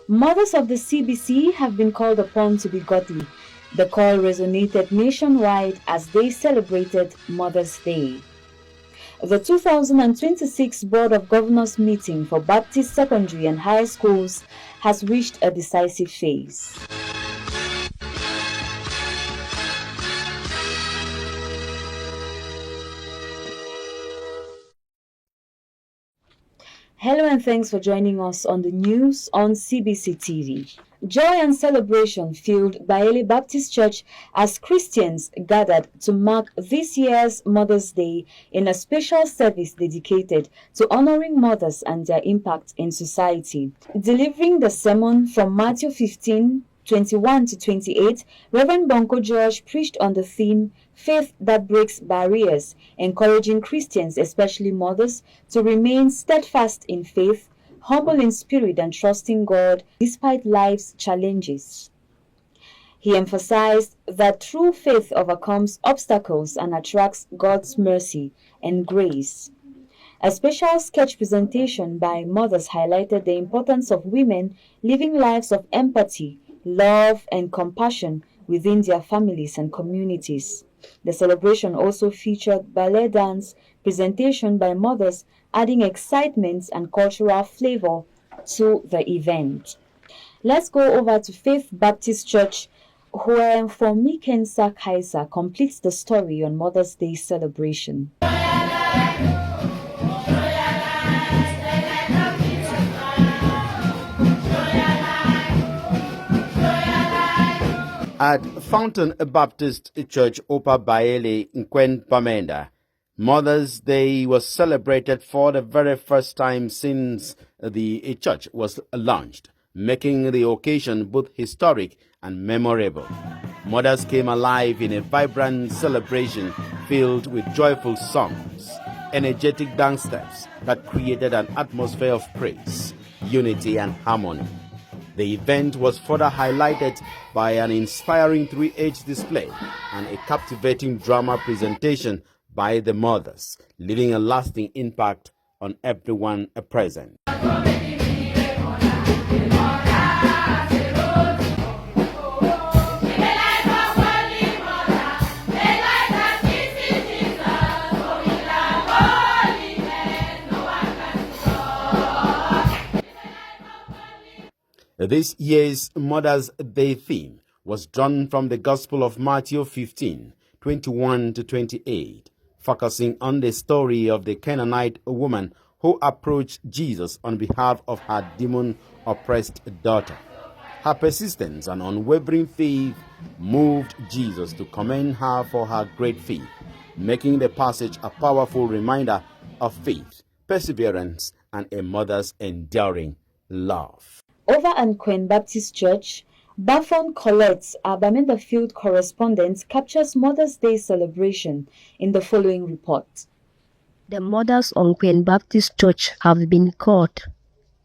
Mothers of the CBC have been called upon to be godly. The call resonated nationwide as they celebrated Mother's Day. The 2026 Board of Governors meeting for Baptist secondary and high schools has reached a decisive phase. Hello and thanks for joining us on the news on CBC TV. Joy and celebration filled Baele Baptist Church as Christians gathered to mark this year's Mother's Day in a special service dedicated to honoring mothers and their impact in society. Delivering the sermon from Matthew 15:21 to 28, Reverend Bonko George preached on the theme Faith That Breaks Barriers, encouraging Christians, especially mothers, to remain steadfast in faith, humble in spirit, and trusting God despite life's challenges. He emphasized that true faith overcomes obstacles and attracts God's mercy and grace. A special sketch presentation by mothers highlighted the importance of women living lives of empathy, love, and compassion within their families and communities. The celebration also featured ballet dance presentation by mothers, adding excitement and cultural flavor to the event. Let's go over to Faith Baptist Church, where Fomi Kensa Kaiser completes the story on Mother's Day celebration. At Fountain Baptist Church, Opa Baele, Nkwen Pamenda, Mother's Day was celebrated for the very first time since the church was launched, making the occasion both historic and memorable. Mothers came alive in a vibrant celebration filled with joyful songs, energetic dance steps that created an atmosphere of praise, unity, and harmony. The event was further highlighted by an inspiring 3H display and a captivating drama presentation by the mothers, leaving a lasting impact on everyone present. This year's Mother's Day theme was drawn from the Gospel of Matthew 15:21 to 28, focusing on the story of the Canaanite woman who approached Jesus on behalf of her demon-oppressed daughter. Her persistence and unwavering faith moved Jesus to commend her for her great faith, making the passage a powerful reminder of faith, perseverance, and a mother's enduring love. Over at Nkwen Baptist Church, Bafon Colette, our Bamenda Field correspondent, captures Mother's Day celebration in the following report. The mothers of Nkwen Baptist Church have been called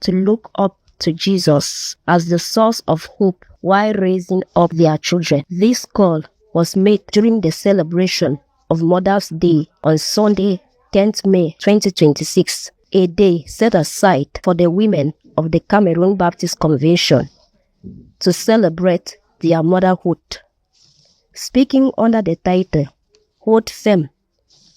to look up to Jesus as the source of hope while raising up their children. This call was made during the celebration of Mother's Day on Sunday, 10th May 2026, a day set aside for the women of the Cameroon Baptist Convention to celebrate their motherhood. Speaking under the title, Hold Firm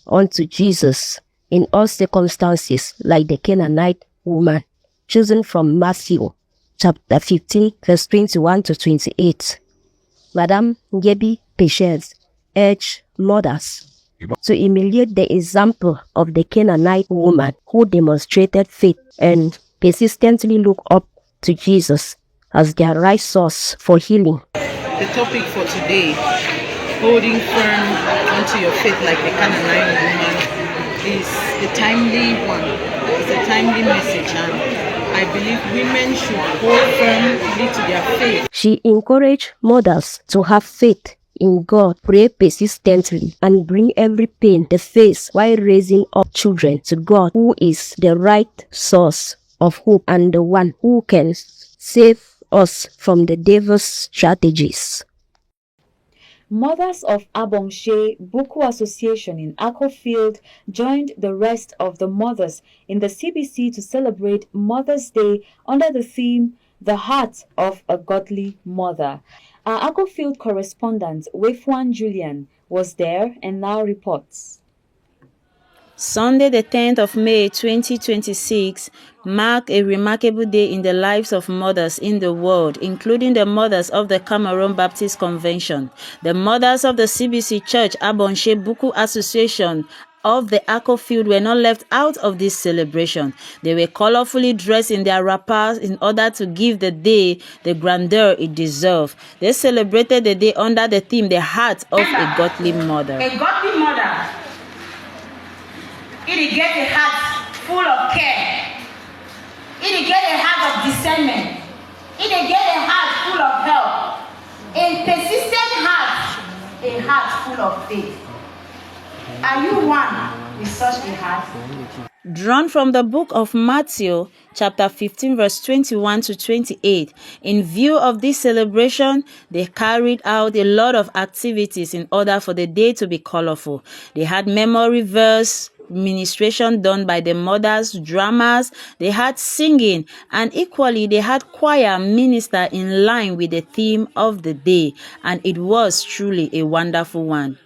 unto Jesus in all circumstances, like the Canaanite woman, chosen from Matthew chapter 15, verse 21 to 28. Madame Ngebi Patience urged mothers to emulate the example of the Canaanite woman who demonstrated faith and persistently look up to Jesus as their right source for healing. The topic for today, holding firm onto your faith like the Canaanite woman, is a timely one. It's a timely message, and I believe women should hold firmly to their faith. She encouraged mothers to have faith in God, pray persistently, and bring every pain they face while raising up children to God, who is the right source of hope and the one who can save us from the devil's strategies. Mothers of Abongshe Buku Association in Akko joined the rest of the mothers in the CBC to celebrate Mother's Day under the theme the heart of a godly mother. Our Agofield correspondent, Wefwan Julian, was there and now reports. Sunday, the 10th of May 2026, marked a remarkable day in the lives of mothers in the world, including the mothers of the Cameroon Baptist Convention, the mothers of the CBC Church Abonshe Buku Association of the Agofield were not left out of this celebration. They were colorfully dressed in their wrappers in order to give the day the grandeur it deserved. They celebrated the day under the theme, The Heart of a Godly Mother. A godly mother, it get a heart full of care. It get a heart of discernment. It get a heart full of help. A persistent heart, a heart full of faith. Are you one with such a heart? Drawn from the book of Matthew, chapter 15, verse 21 to 28. In view of this celebration, they carried out a lot of activities in order for the day to be colorful. They had memory verse, ministration done by the mothers, dramas, they had singing, and equally they had choir minister in line with the theme of the day, and it was truly a wonderful one.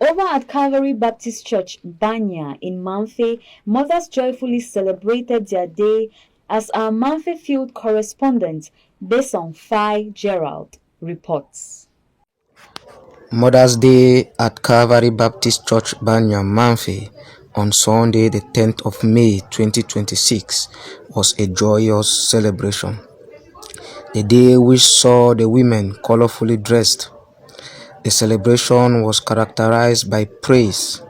Over at Calvary Baptist Church, Banya in Manfe, mothers joyfully celebrated their day as our Manfe field correspondent, Beson Fai Gerald, reports. Mother's Day at Calvary Baptist Church, Banya, Manfe, on Sunday, the 10th of May 2026, was a joyous celebration. The day which saw the women colorfully dressed. The celebration was characterized by praise.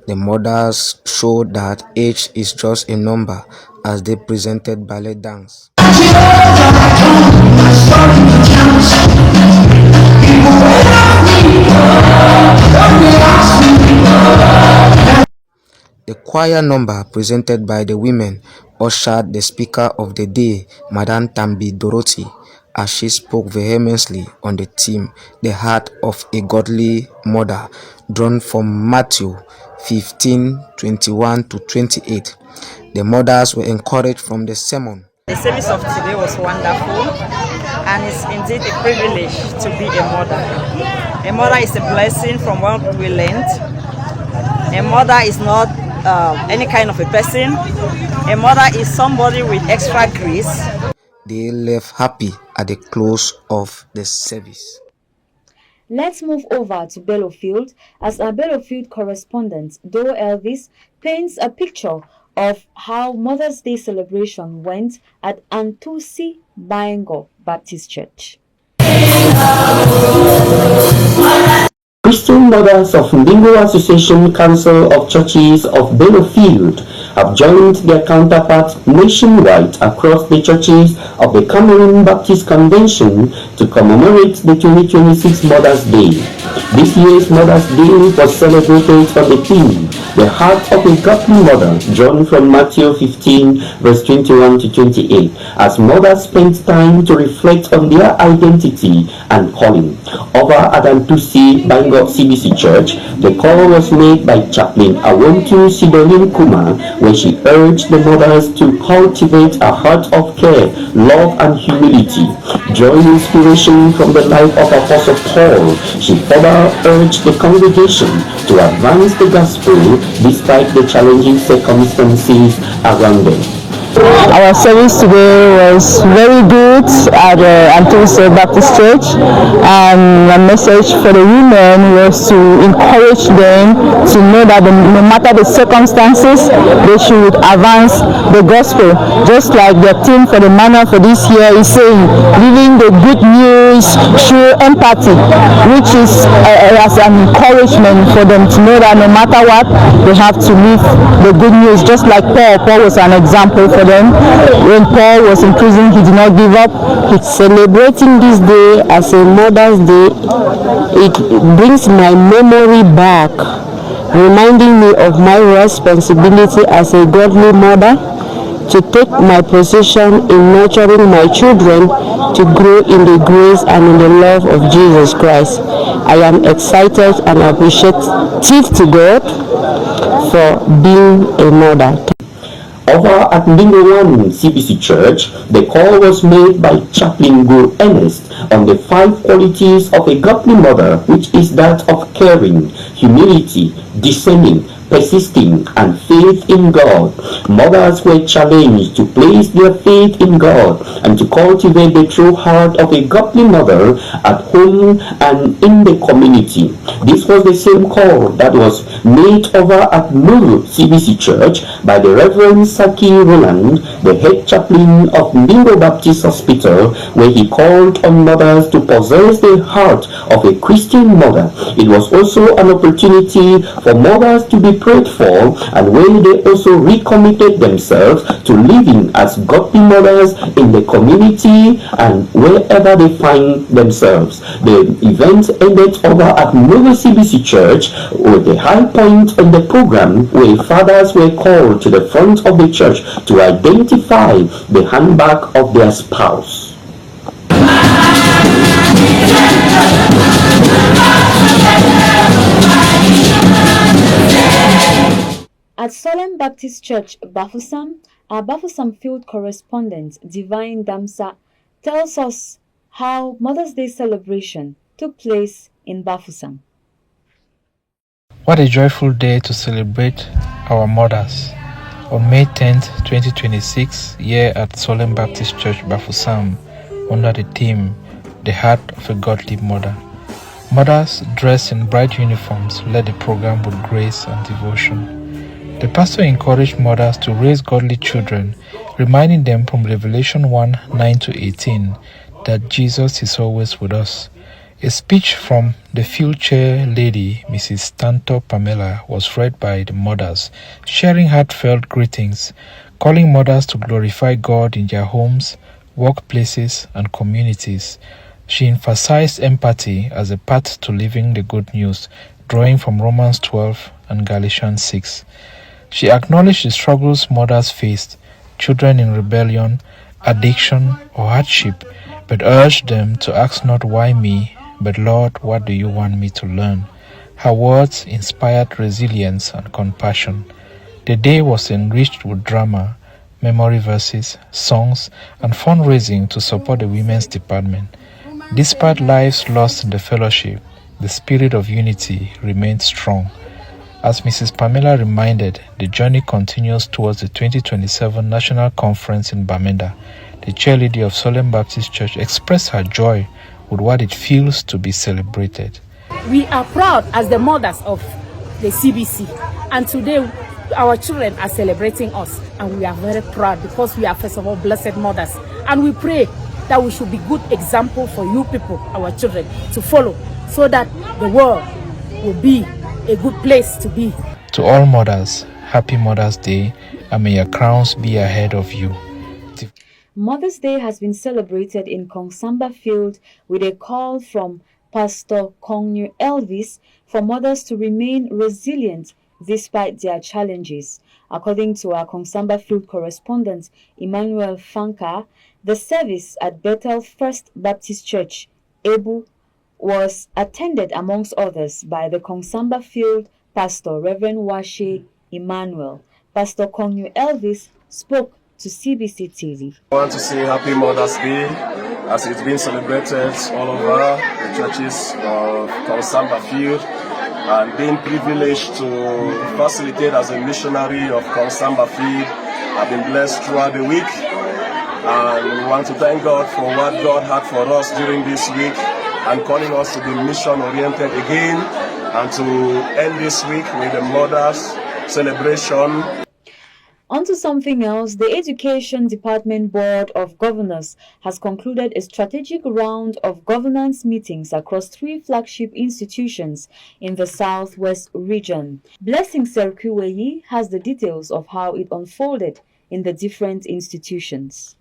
The mothers showed that age is just a number as they presented ballet dance. The choir number presented by the women ushered the speaker of the day, Madame Tambi Dorothy, as she spoke vehemently on the theme, The Heart of a Godly Mother, drawn from Matthew 15, 21 to 28. The mothers were encouraged from the sermon. The service of today was wonderful, and it's indeed a privilege to be a mother. A mother is a blessing from what we learned. A mother is not any kind of a person. A mother is somebody with extra grace. They left happy at the close of the service. Let's move over to Bellowfield as our Bellowfield correspondent, Doro Elvis, paints a picture of how Mother's Day celebration went at Antusi Baengo Baptist Church. Christian Mothers of Ndingo Association Council of Churches of Bellowfield have joined their counterparts nationwide across the churches of the Cameroon Baptist Convention to commemorate the 2026 Mother's Day. This year's Mother's Day was celebrated on the theme, The Heart of a Godly Mother, drawn from Matthew 15, verse 21 to 28, as mothers spent time to reflect on their identity and calling. Over at Antusi Baengo CBC Church, the call was made by Chaplain Awontu Sidolin Kuma, where she urged the mothers to cultivate a heart of care, love, and humility. Drawing inspiration from the life of Apostle Paul, she further urged the congregation to advance the gospel despite the challenging circumstances around them. Our service today was very good at Antusi Baptist Church, and the message for the women was to encourage them to know that no matter the circumstances, they should advance the gospel. Just like the theme for the manor for this year is saying, living the good news through empathy, which is as an encouragement for them to know that no matter what, they have to live the good news. Just like Paul was an example for them. When Paul was in prison, he did not give up. He's celebrating this day as a Mother's Day. It brings my memory back, reminding me of my responsibility as a godly mother to take my position in nurturing my children to grow in the grace and in the love of Jesus Christ. I am excited and appreciative to God for being a mother. Over at Ningo 1 CBC Church, the call was made by Chaplain Guru Ernest on the 5 qualities of a godly mother, which is that of caring, humility, discerning, persisting, and faith in God. Mothers were challenged to place their faith in God and to cultivate the true heart of a godly mother at home and in the community. This was the same call that was made over at Nuru CBC Church by the Reverend Saki Roland, the head chaplain of Ningo Baptist Hospital, where he called on mothers to possess the heart of a Christian mother. It was also an opportunity for mothers to be prayed for, and where they also recommitted themselves to living as godly mothers in the community and wherever they find themselves. The event ended over at Nova CBC Church with the high point on the program, where fathers were called to the front of the church to identify the handbag of their spouse. At Solemn Baptist Church, Bafusam, our Bafusam field correspondent, Divine Damsa, tells us how Mother's Day celebration took place in Bafusam. What a joyful day to celebrate our mothers. On May 10th, 2026, here at Solemn Baptist Church, Bafusam, under the theme, The Heart of a Godly Mother. Mothers dressed in bright uniforms led the program with grace and devotion. The pastor encouraged mothers to raise godly children, reminding them from Revelation 1:9-18 that Jesus is always with us. A speech from the field chair lady, Mrs. Stanton Pamela, was read by the mothers, sharing heartfelt greetings, calling mothers to glorify God in their homes, workplaces, and communities. She emphasized empathy as a path to living the good news, drawing from Romans 12 and Galatians 6. She acknowledged the struggles mothers faced, children in rebellion, addiction, or hardship, but urged them to ask not why me, but Lord, what do you want me to learn? Her words inspired resilience and compassion. The day was enriched with drama, memory verses, songs, and fundraising to support the women's department. Despite lives lost in the fellowship, the spirit of unity remained strong. As Mrs. Pamela reminded, the journey continues towards the 2027 National Conference in Bamenda. The chairlady of Solemn Baptist Church expressed her joy with what it feels to be celebrated. We are proud as the mothers of the CBC, and today our children are celebrating us, and we are very proud because we are, first of all, blessed mothers, and we pray that we should be good example for you people, our children, to follow, so that the world will be a good place to be. To all mothers, happy Mother's Day, and may your crowns be ahead of you. Mother's Day has been celebrated in Kongsamba Field with a call from Pastor Kongnu Elvis for mothers to remain resilient despite their challenges. According to our Kongsamba Field correspondent, Emmanuel Fanka, the service at Bethel First Baptist Church, Ebu, was attended amongst others by the Kongsamba Field Pastor Reverend Washe Emmanuel. Pastor Kongnu Elvis spoke to CBC TV. I want to say Happy Mother's Day as it's been celebrated all over the churches of Kongsamba Field, and being privileged to facilitate as a missionary of Kongsamba Field. I've been blessed throughout the week, and we want to thank God for what God had for us during this week and calling us to be mission oriented again, and to end this week with the Mother's celebration. On to something else, the Education Department Board of Governors has concluded a strategic round of governance meetings across 3 flagship institutions in the Southwest region. Blessing Serkuweyi has the details of how it unfolded in the different institutions.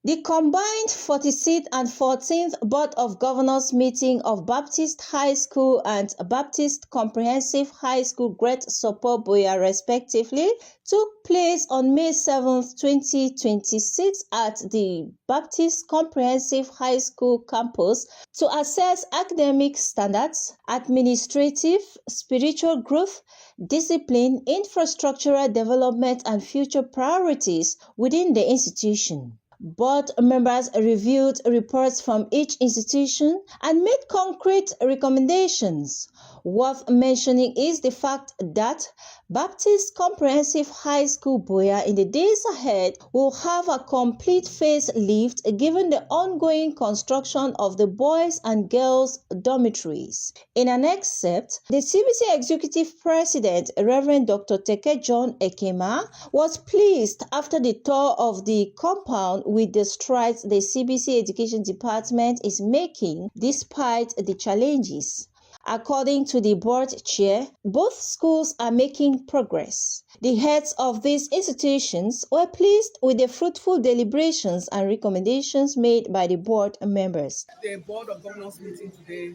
The combined 46th and 14th Board of Governors meeting of Baptist High School and Baptist Comprehensive High School Great Support Boya respectively took place on May 7, 2026 at the Baptist Comprehensive High School campus to assess academic standards, administrative, spiritual growth, discipline, infrastructural development, and future priorities within the institution. Board members reviewed reports from each institution and made concrete recommendations. Worth mentioning is the fact that Baptist Comprehensive High School Boya in the days ahead will have a complete facelift given the ongoing construction of the boys and girls dormitories. In an excerpt, the CBC Executive President, Reverend Dr. Teke John Ekema, was pleased after the tour of the compound with the strides the CBC Education Department is making despite the challenges. According to the board chair, both schools are making progress. The heads of these institutions were pleased with the fruitful deliberations and recommendations made by the board members. The Board of Governors meeting today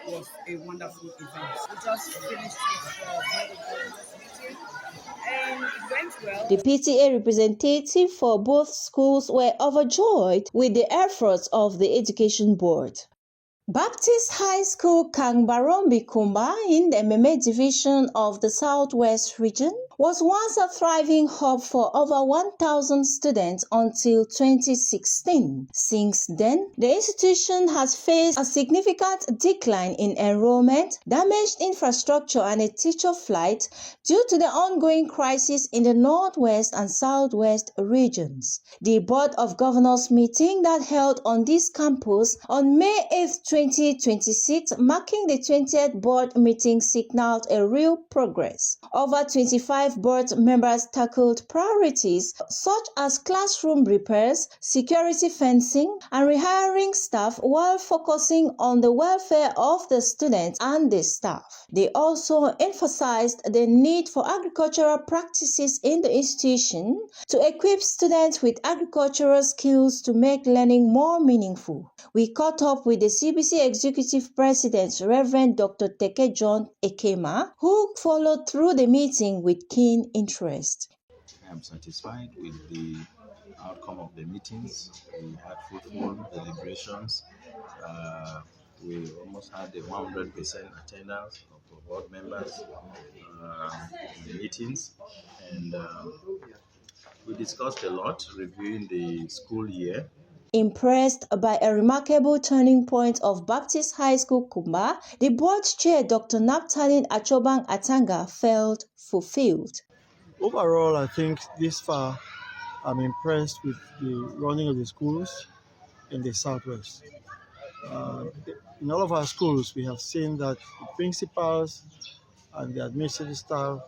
was a wonderful event. We just finished with the Board of Governors meeting and it went well. The PTA representative for both schools were overjoyed with the efforts of the Education Board. Baptist High School Kangbarombi Kumba in the Meme Division of the Southwest region was once a thriving hub for over 1,000 students until 2016. Since then, the institution has faced a significant decline in enrollment, damaged infrastructure, and a teacher flight due to the ongoing crisis in the Northwest and Southwest regions. The Board of Governors meeting that held on this campus on May 8, 2026, marking the 20th board meeting, signaled a real progress. Over 25 board members tackled priorities such as classroom repairs, security fencing, and rehiring staff while focusing on the welfare of the students and the staff. They also emphasized the need for agricultural practices in the institution to equip students with agricultural skills to make learning more meaningful. We caught up with the CBC Executive President, Reverend Dr. Teke John Ekema, who followed through the meeting with keen interest. I am satisfied with the outcome of the meetings. We had fruitful deliberations. We almost had the 100% attendance of the board members in the meetings, and we discussed a lot, reviewing the school year. Impressed by a remarkable turning point of Baptist High School Kumba, the board chair Dr. Naphthalene Achobang Atanga felt fulfilled. Overall, I think this far I'm impressed with the running of the schools in the Southwest. In all of our schools, we have seen that the principals and the administrative staff,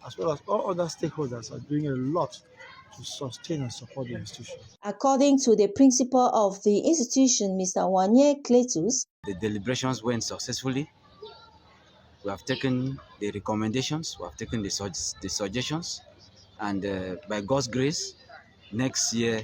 as well as all other stakeholders, are doing a lot to sustain and support the institution. According to the principal of the institution, Mr. Wanye Cletus, the deliberations went successfully. We have taken the recommendations, we have taken the suggestions, and by God's grace, next year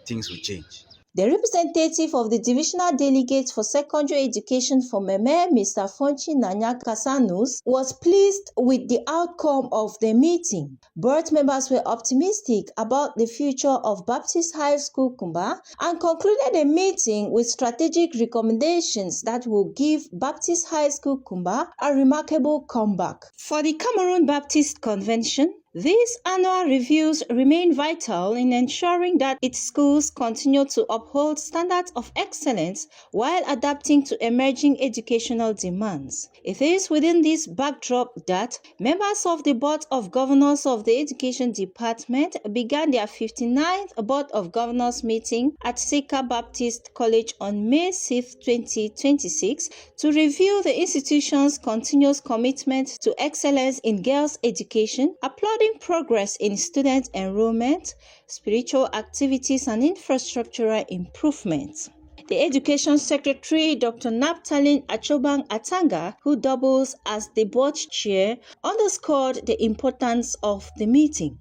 things will change. The representative of the Divisional Delegate for Secondary Education for Meme, Mr. Fonchi Nanya Kasanus, was pleased with the outcome of the meeting. Board members were optimistic about the future of Baptist High School Kumba and concluded the meeting with strategic recommendations that will give Baptist High School Kumba a remarkable comeback. For the Cameroon Baptist Convention, these annual reviews remain vital in ensuring that its schools continue to uphold standards of excellence while adapting to emerging educational demands. It is within this backdrop that members of the Board of Governors of the Education Department began their 59th Board of Governors meeting at Sika Baptist College on May 6, 2026 to review the institution's continuous commitment to excellence in girls' education, applauding progress in student enrollment, spiritual activities, and infrastructural improvements. The Education Secretary, Dr. Naphthalene Achobang Atanga, who doubles as the board chair, underscored the importance of the meeting.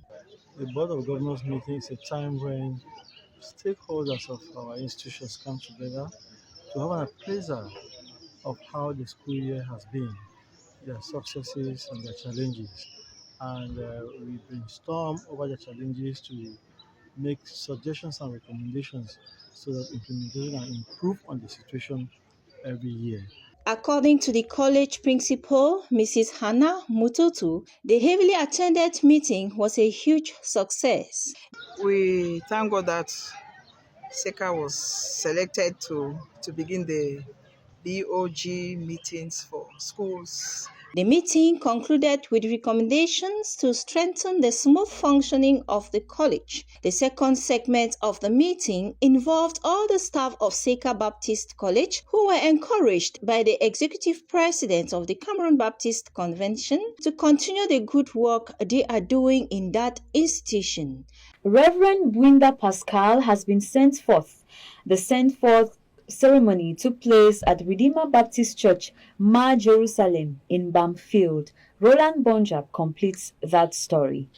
The Board of Governors meeting is a time when stakeholders of our institutions come together to have an appraisal of how the school year has been, their successes and their challenges. And we brainstorm over the challenges to make suggestions and recommendations so that implementation can improve on the situation every year. According to the college principal, Mrs. Hannah Mututu, the heavily attended meeting was a huge success. We thank God that SECA was selected to begin the BOG meetings for schools. The meeting concluded with recommendations to strengthen the smooth functioning of the college. The second segment of the meeting involved all the staff of SECA Baptist College who were encouraged by the executive president of the Cameroon Baptist Convention to continue the good work they are doing in that institution. Reverend Bwinda Pascal has been sent forth. The sent forth ceremony took place at Redeemer Baptist Church, Mar Jerusalem in Bamfield. Roland Bonjab completes that story.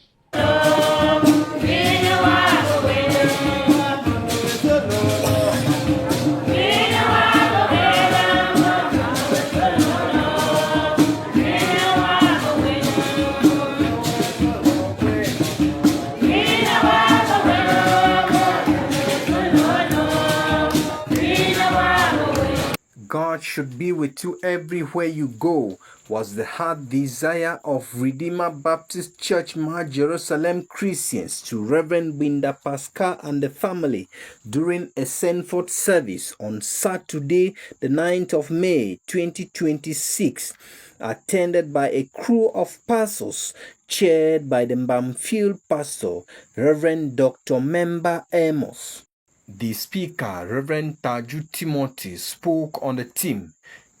God should be with you everywhere you go was the heart desire of Redeemer Baptist Church, Mar Jerusalem Christians to Reverend Bwinda Pascal and the family during a Sandford service on Saturday, the 9th of May, 2026, attended by a crew of pastors chaired by the Bamfield pastor, Reverend Dr. Memba Amos. The speaker, Reverend Taju Timothy, spoke on the theme,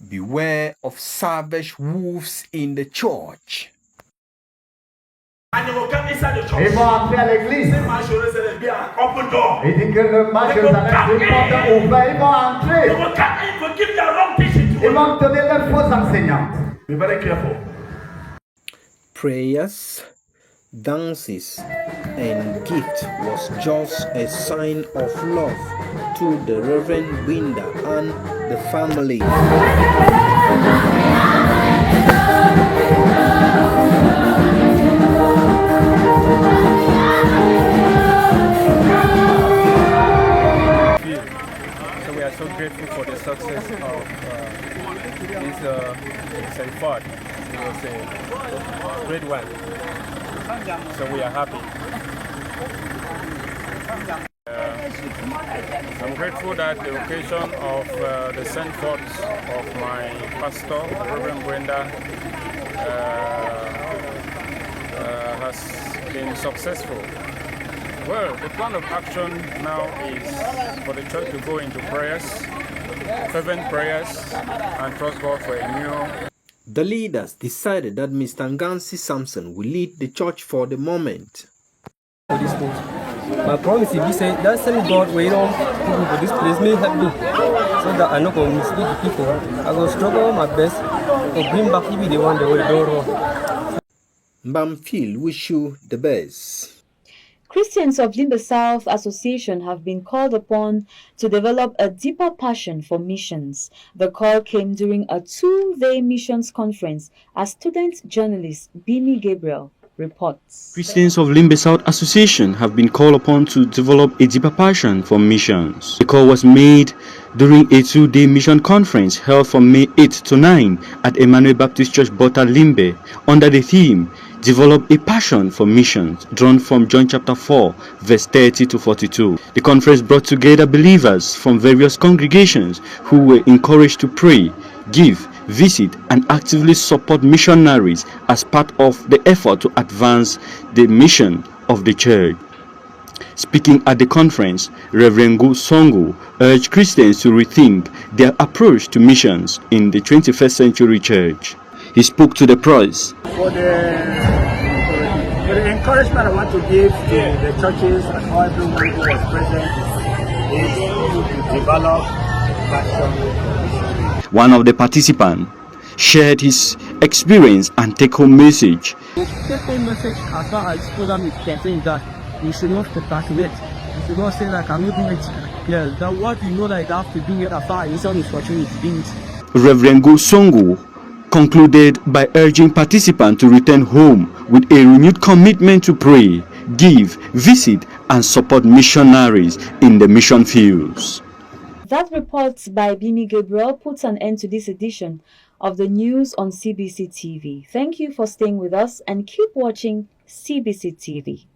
Beware of Savage Wolves in the Church. And they will come inside the church. Ils vont entrer à l'église. C'est majoré, c'est bien. Open door. Il dit que le majoré, c'est porte ouverte. Ils vont entrer. They will give their wrong teaching. Ils vont donner leurs faux enseignants. Be very careful. Prayers, dances, and gift was just a sign of love to the Reverend Bwinda and the family. So we are so grateful for the success of this Sandford. It was a great one. So we are happy. I'm grateful that the occasion of the Sandford of my pastor, Reverend Bwinda, has been successful. Well, the plan of action now is for the church to go into prayers, fervent prayers, and trust God for a new. The leaders decided that Mr. Ngansi Samson will lead the church for the moment. My promise is that that same God will people for this place may help me so that I'm not going to mislead the people. I will struggle my best to bring back even the one that will do wrong. Bamfield wish you the best. Christians of Limbe South Association have been called upon to develop a deeper passion for missions. The call came during a 2-day missions conference, as student journalist Bimi Gabriel reports. Christians of Limbe South Association have been called upon to develop a deeper passion for missions. The call was made during a 2-day mission conference held from May 8 to 9 at Emmanuel Baptist Church, Bota, Limbe, under the theme, Develop a Passion for Missions, drawn from John chapter 4, verse 30 to 42. The conference brought together believers from various congregations who were encouraged to pray, give, visit, and actively support missionaries as part of the effort to advance the mission of the church. Speaking at the conference, Reverend Gu Songo urged Christians to rethink their approach to missions in the 21st century church. He spoke to the press. For the encouragement I want to give to the churches and everyone who was present is to develop passion. One of the participants shared his experience and take-home message. The take-home message as far as this program is concerned is that we should not procrastinate. to God say that can you do it? Yeah, that what you know that you have to do it after you saw misfortune is doing it. Reverend Gosongo concluded by urging participants to return home with a renewed commitment to pray, give, visit, and support missionaries in the mission fields. That report by Bimi Gabriel puts an end to this edition of the news on CBC TV. Thank you for staying with us and keep watching CBC TV.